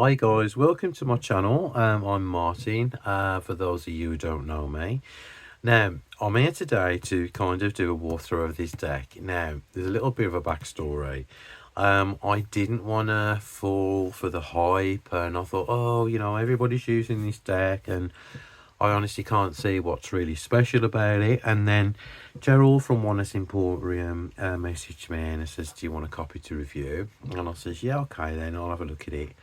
Hi guys, welcome to my channel. I'm Martin, for those of you who don't know me. Now, I'm here today to kind of do a walkthrough of this deck. Now, there's a little bit of a backstory. I didn't want to fall for the hype, and I thought, oh, everybody's using this deck, and I honestly can't see what's really special about it. And then Gerald from Oneness Emporium messaged me and says, do you want a copy to review? And I says, yeah, okay, then I'll have a look at it.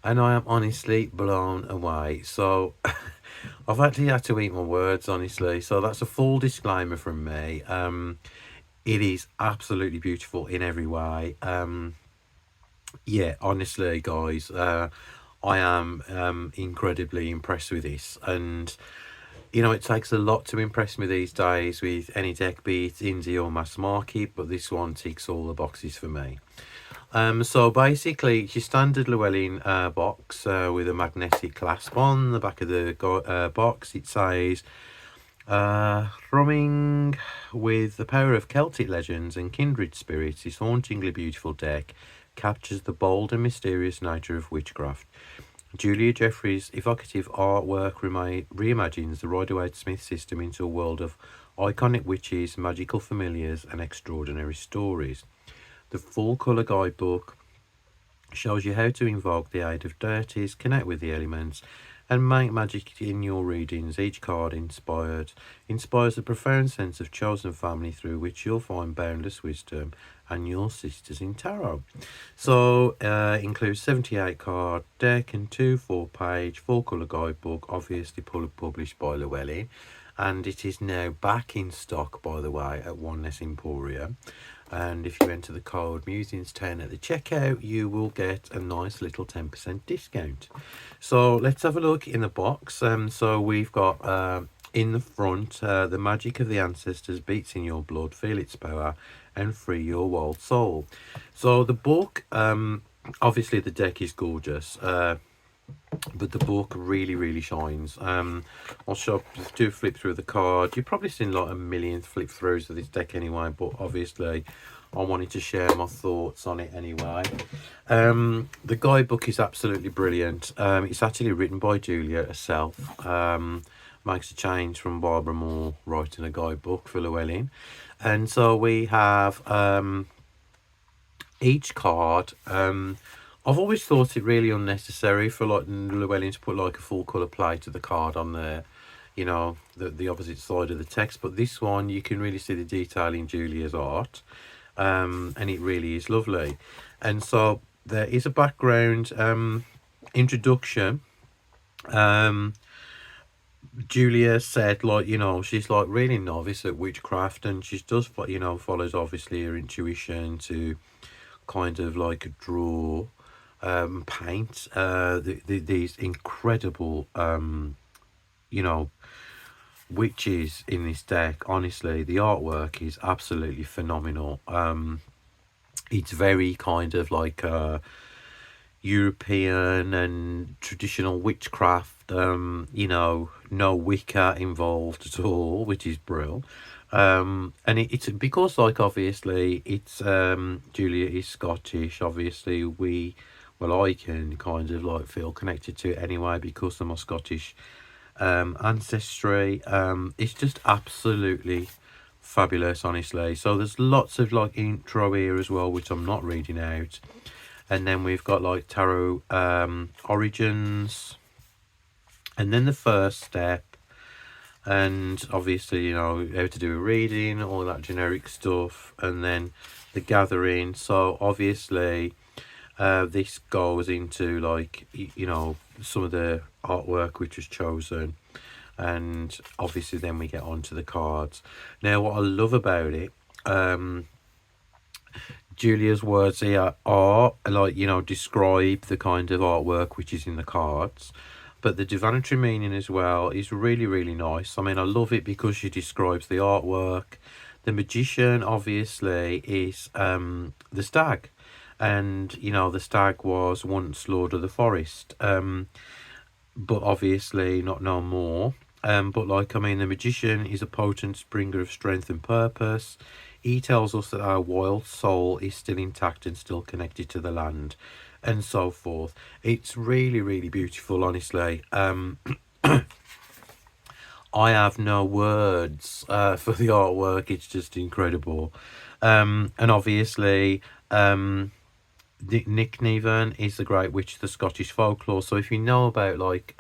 And I am honestly blown away. So I've actually had to eat my words, honestly. So that's a full disclaimer from me. It is absolutely beautiful in every way. Yeah, honestly, guys, I am incredibly impressed with this. And, it takes a lot to impress me these days with any deck, be it indie or mass market, but this one ticks all the boxes for me. So basically, it's your standard Llewellyn box with a magnetic clasp on the back of the box. It says, thrumming with the power of Celtic legends and kindred spirits, this hauntingly beautiful deck captures the bold and mysterious nature of witchcraft. Julia Jeffries' evocative artwork reimagines the Rider-Waite-Smith system into a world of iconic witches, magical familiars, and extraordinary stories. The full colour guidebook shows you how to invoke the aid of deities, connect with the elements, and make magic in your readings. Each card inspires a profound sense of chosen family through which you'll find boundless wisdom and your sisters in tarot. So includes 78 card deck and 2 4-page full colour guidebook, obviously published by Llewellyn, and it is now back in stock, by the way, at Oneness Emporium. And if you enter the code Musings10 at the checkout, you will get a nice little 10% discount. So let's have a look in the box. So we've got in the front, the magic of the ancestors beats in your blood, feel its power, and free your wild soul. So the book, obviously the deck is gorgeous, but the book really shines. I'll do a flip through the card. You've probably seen like a million flip throughs of this deck anyway, but obviously I wanted to share my thoughts on it anyway. The guidebook is absolutely brilliant. It's actually written by Julia herself. Makes a change from Barbara Moore writing a guidebook for Llewellyn. And so we have each card. I've always thought it really unnecessary for like Llewellyn to put like a full colour plate of the card on there, the opposite side of the text. But this one, you can really see the detail in Julia's art, and it really is lovely. And so there is a background introduction. Julia said, like, she's like really novice at witchcraft, and she does, follows obviously her intuition to kind of like draw, paint these incredible witches in this deck. Honestly, the artwork is absolutely phenomenal. It's very kind of like European and traditional witchcraft, no Wicca involved at all, which is brilliant. And it's because, like, obviously it's Julia is Scottish. Obviously I can kind of like feel connected to it anyway because of my Scottish ancestry. It's just absolutely fabulous, honestly. So there's lots of like intro here as well, which I'm not reading out. And then we've got like tarot origins, and then the first step, and obviously how to do a reading, all that generic stuff, and then the gathering. So obviously this goes into like some of the artwork which was chosen, and obviously then we get onto the cards. Now what I love about it, Julia's words here are like, describe the kind of artwork which is in the cards, but the divinatory meaning as well is really nice. I mean, I love it because she describes the artwork. The magician obviously is the stag, and the stag was once lord of the forest, but obviously not no more. But like, I mean, the magician is a potent bringer of strength and purpose. He tells us that our wild soul is still intact and still connected to the land, and so forth. It's really, really beautiful, honestly. I have no words for the artwork. It's just incredible. And obviously, Nick Niven is the Great Witch of the Scottish folklore. So if you know about like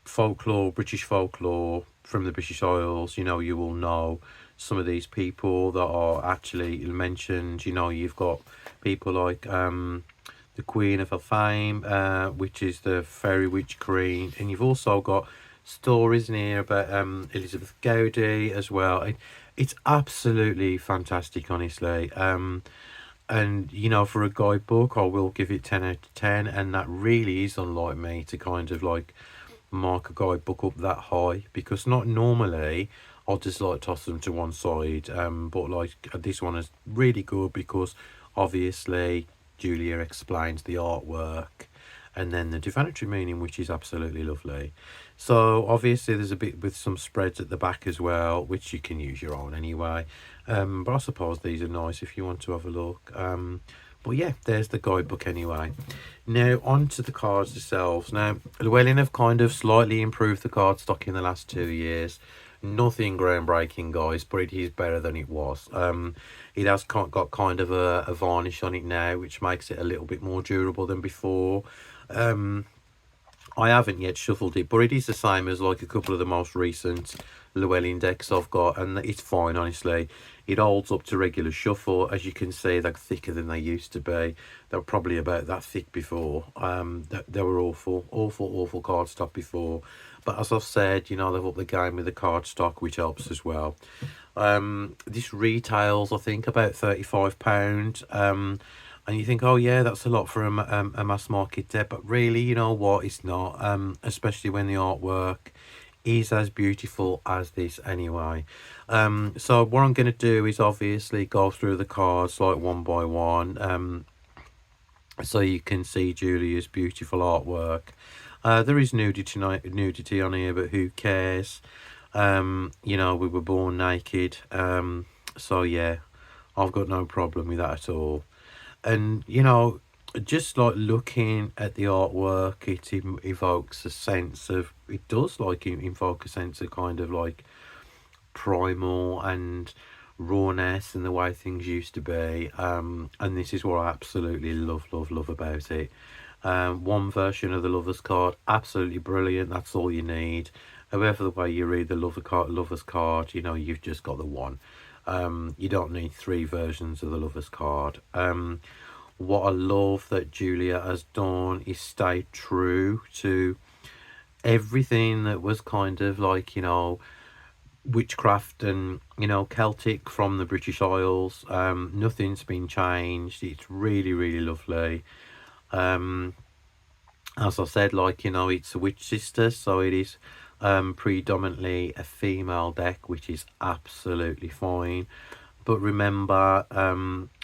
folklore, British folklore from the British Isles, you will know some of these people that are actually mentioned. You've got people like the Queen of Elfame, which is the fairy witch queen, and you've also got stories in here about Elizabeth Gowdy as well. It's absolutely fantastic, honestly. And for a guidebook, I will give it 10 out of 10, and that really is unlike me to kind of like mark a guidebook up that high, because not normally I'll just like toss them to one side. But like this one is really good because obviously Julia explains the artwork and then the divinatory meaning, which is absolutely lovely. So obviously there's a bit with some spreads at the back as well, which you can use your own anyway. But I suppose these are nice if you want to have a look. But yeah, there's the guidebook anyway. Now on to the cards themselves. Now Llewellyn have kind of slightly improved the card stock in the last 2 years. Nothing groundbreaking, guys, but it is better than it was. It has got kind of a varnish on it now, which makes it a little bit more durable than before. I haven't yet shuffled it, but it is the same as like a couple of the most recent Llewellyn decks I've got, and it's fine, honestly. It holds up to regular shuffle. As you can see, they're thicker than they used to be. They were probably about that thick before. They were awful card stock before. But as I've said, they've upped the game with the card stock, which helps as well. This retails, I think, about £35. And you think, oh yeah, that's a lot for a mass market deck, but really, you know what, it's not. Especially when the artwork is as beautiful as this anyway. So what I'm going to do is obviously go through the cards like one by one, so you can see Julia's beautiful artwork. There is nudity on here, but who cares? We were born naked, so yeah, I've got no problem with that at all. And just like looking at the artwork, it evokes a sense of, it does like invoke a sense of kind of like primal and rawness and the way things used to be. And this is what I absolutely love about it. One version of the Lover's card, absolutely brilliant. That's all you need. However the way you read the Lover's card, you've just got the one. You don't need 3 versions of the Lover's card. What I love that Julia has done is stay true to everything that was kind of like, witchcraft and, Celtic from the British Isles. Nothing's been changed. It's really, really lovely. As I said, like, it's a Witch Sister, so it is predominantly a female deck, which is absolutely fine. But remember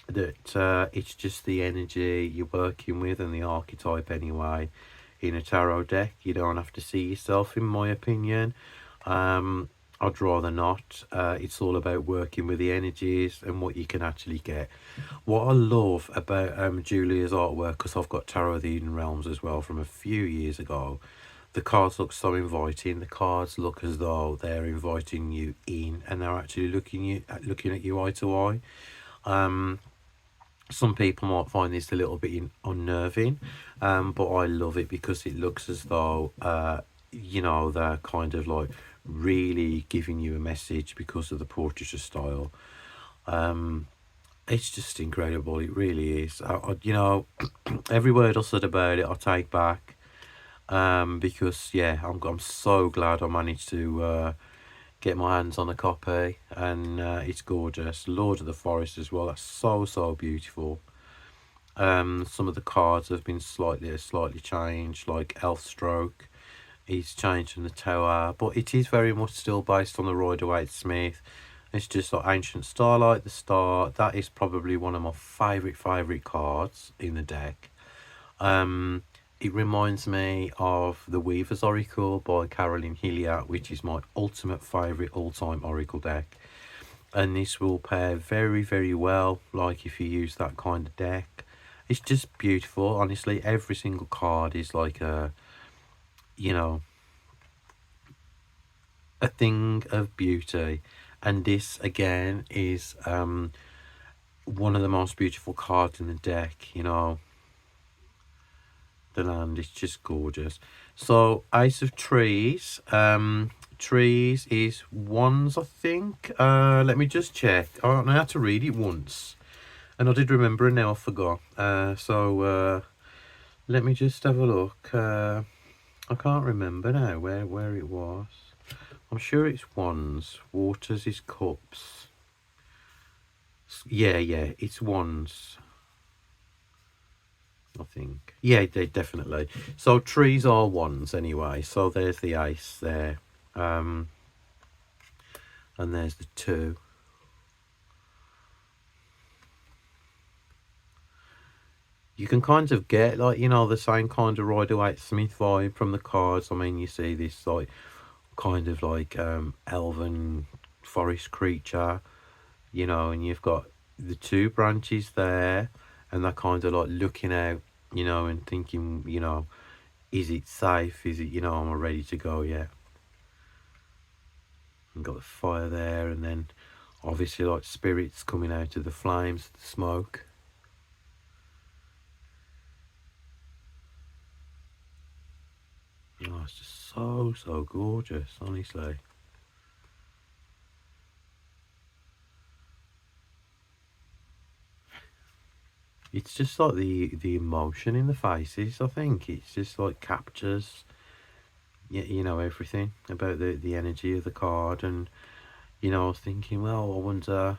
that it's just the energy you're working with and the archetype anyway. In a tarot deck, you don't have to see yourself, in my opinion. I'd rather not. It's all about working with the energies and what you can actually get. What I love about Julia's artwork, because I've got Tarot of the Eden Realms as well from a few years ago, the cards look so inviting. The cards look as though they're inviting you in, and they're actually looking at you eye to eye. Some people might find this a little bit unnerving, but I love it because it looks as though they're kind of like really giving you a message because of the portraiture style. It's just incredible. It really is. Every word I said about it, I take back. Because yeah, I'm so glad I managed to get my hands on a copy, and it's gorgeous. Lord of the Forest as well. That's so beautiful. Some of the cards have been slightly changed, like Elfstroke. He's changed from the Tower, but it is very much still based on the Rider-Waite-Smith. It's just like Ancient Starlight, the Star. That is probably one of my favourite cards in the deck. It reminds me of the Weaver's Oracle by Caroline Hillier, which is my ultimate favourite all-time Oracle deck. And this will pair very well, like if you use that kind of deck. It's just beautiful, honestly. Every single card is like a, you know, a thing of beauty. And this again is one of the most beautiful cards in the deck, you know. The land is just gorgeous. So Ace of Trees. Trees is ones, I think. Let me just check. I had to read it once. And I did remember and now I forgot. Let me just have a look. I can't remember now where it was. I'm sure it's wands. Waters is cups. Yeah, it's wands, I think. Yeah, they definitely. So trees are wands anyway. So there's the ace there. And there's the 2. You can kind of get, like, you know, the same kind of Rider-Waite-Smith vibe from the cards. I mean, you see this, like, kind of like elven forest creature, you know, and you've got the 2 branches there, and they're kind of like looking out, you know, and thinking, you know, is it safe? Is it, you know, am I ready to go yet? And got the fire there, and then obviously like spirits coming out of the flames, the smoke. Oh, it's just so gorgeous, honestly. It's just like the emotion in the faces. I think it's just like captures, you know, everything about the energy of the card. And you know, I was thinking, well, I wonder,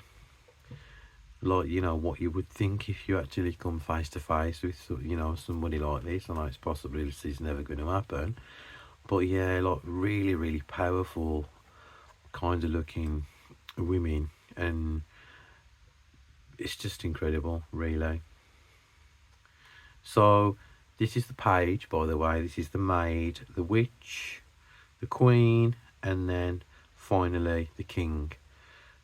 like, you know, what you would think if you actually come face to face with, you know, somebody like this. I know it's possibly this is never going to happen, but yeah, like really powerful kind of looking women, and it's just incredible, really. So this is the page, by the way. This is the maid, the witch, the queen, and then finally the king.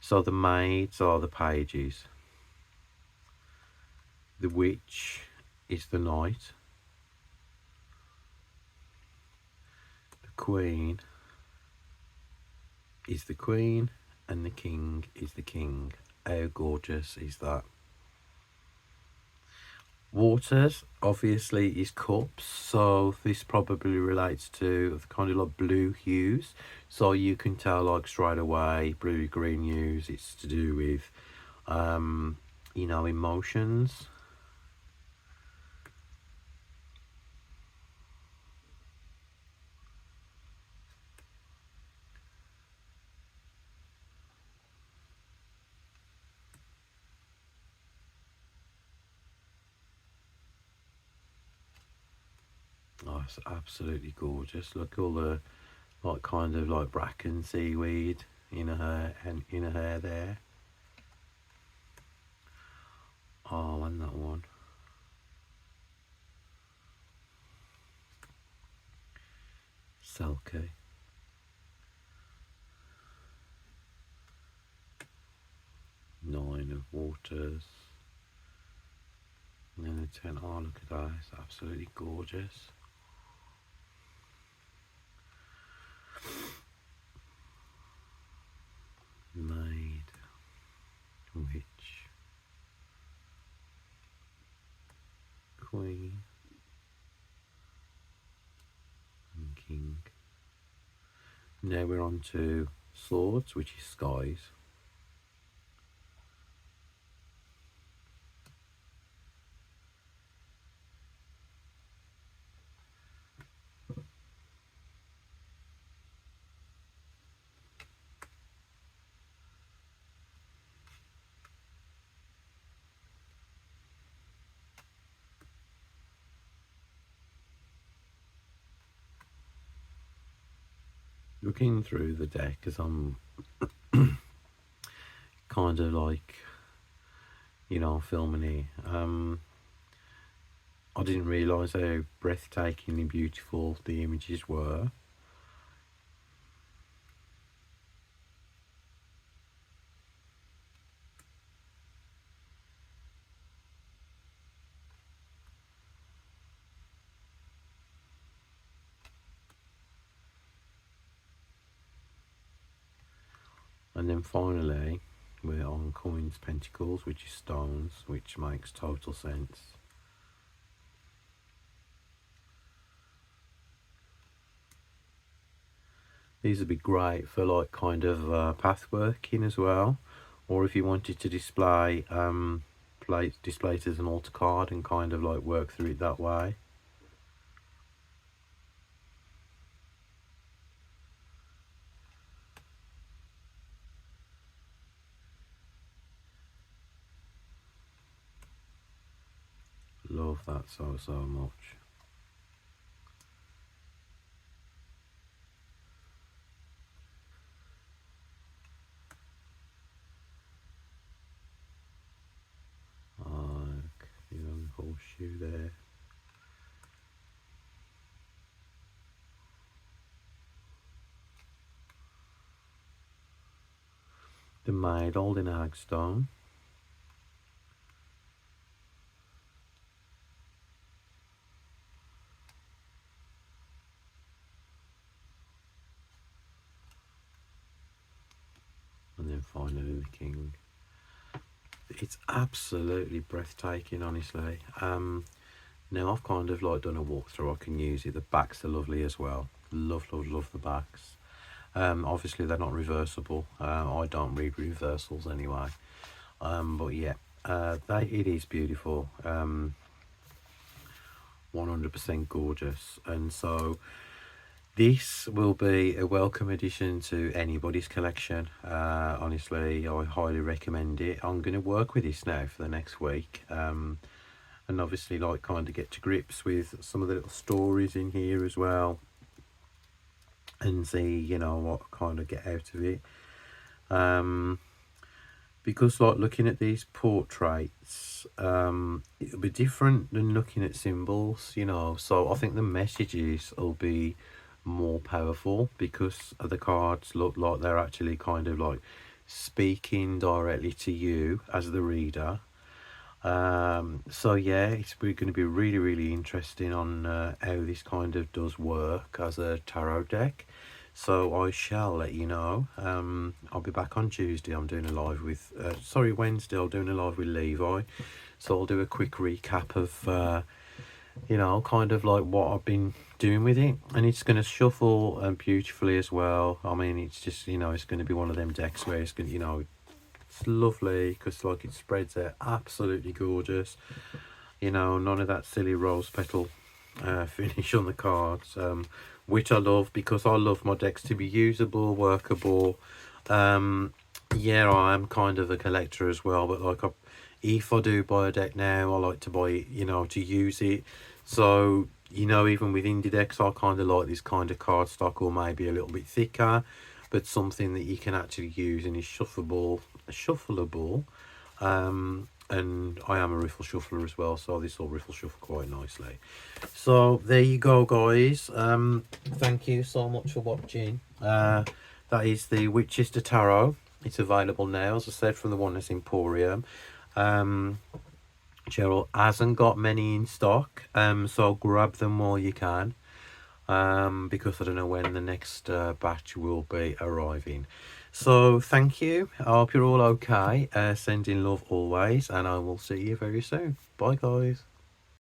So the maids are the pages. The witch is the knight. The queen is the queen, and the king is the king. How gorgeous is that? Waters obviously is cups, so this probably relates to kind of like blue hues. So you can tell like straight away, blue green hues, it's to do with you know, emotions. Oh, it's absolutely gorgeous. Look, all the like kind of like bracken seaweed in her hair, and in her hair there. Oh, and that one. Selkie. 9 of waters. And then the 10. Oh, look at that. It's absolutely gorgeous. Maid. Witch. Queen. And king. Now we're on to swords, which is skies. Looking through the deck as I'm kind of like, you know, filming here, I didn't realise how breathtakingly beautiful the images were. And then finally, we're on coins, pentacles, which is stones, which makes total sense. These would be great for like kind of path working as well, or if you wanted to display display it as an altar card and kind of like work through it that way. Love that so much. Like the young horseshoe there. The maid holding a hagstone. And then finally the king. It's absolutely breathtaking, honestly. Now I've kind of like done a walkthrough. I can use it. The backs are lovely as well. Love the backs. Obviously they're not reversible. I don't read reversals anyway. But yeah, it is beautiful. 100% gorgeous. And so this will be a welcome addition to anybody's collection. Honestly, I highly recommend it. I'm going to work with this now for the next week. And obviously like kind of get to grips with some of the little stories in here as well, and see, you know, what kind of get out of it. Because like looking at these portraits, it'll be different than looking at symbols, you know. So I think the messages will be more powerful because the cards look like they're actually kind of like speaking directly to you as the reader. So yeah, it's going to be really interesting on how this kind of does work as a tarot deck. So I shall let you know. I'll be back on Tuesday. I'm doing a live with Wednesday. I'm doing a live with Levi, so I'll do a quick recap of you know, kind of like what I've been doing with it, and it's going to shuffle beautifully as well. I mean, it's just, you know, it's going to be one of them decks where it's going to, you know, it's lovely because like it spreads out absolutely gorgeous, you know, none of that silly rose petal finish on the cards, which I love because I love my decks to be usable, workable. Yeah, I am kind of a collector as well, but like if I do buy a deck now, I like to buy it, you know, to use it. So, you know, even with indie decks, I kind of like this kind of cardstock, or maybe a little bit thicker, but something that you can actually use and is shuffleable. And I am a riffle shuffler as well, so this will riffle shuffle quite nicely. So there you go, guys. Thank you so much for watching. That is the Witchester Tarot. It's available now, as I said, from the Oneness Emporium. Gerald hasn't got many in stock, so grab them while you can, because I don't know when the next batch will be arriving. So thank you. I hope you're all okay. Sending love always, and I will see you very soon. Bye, guys.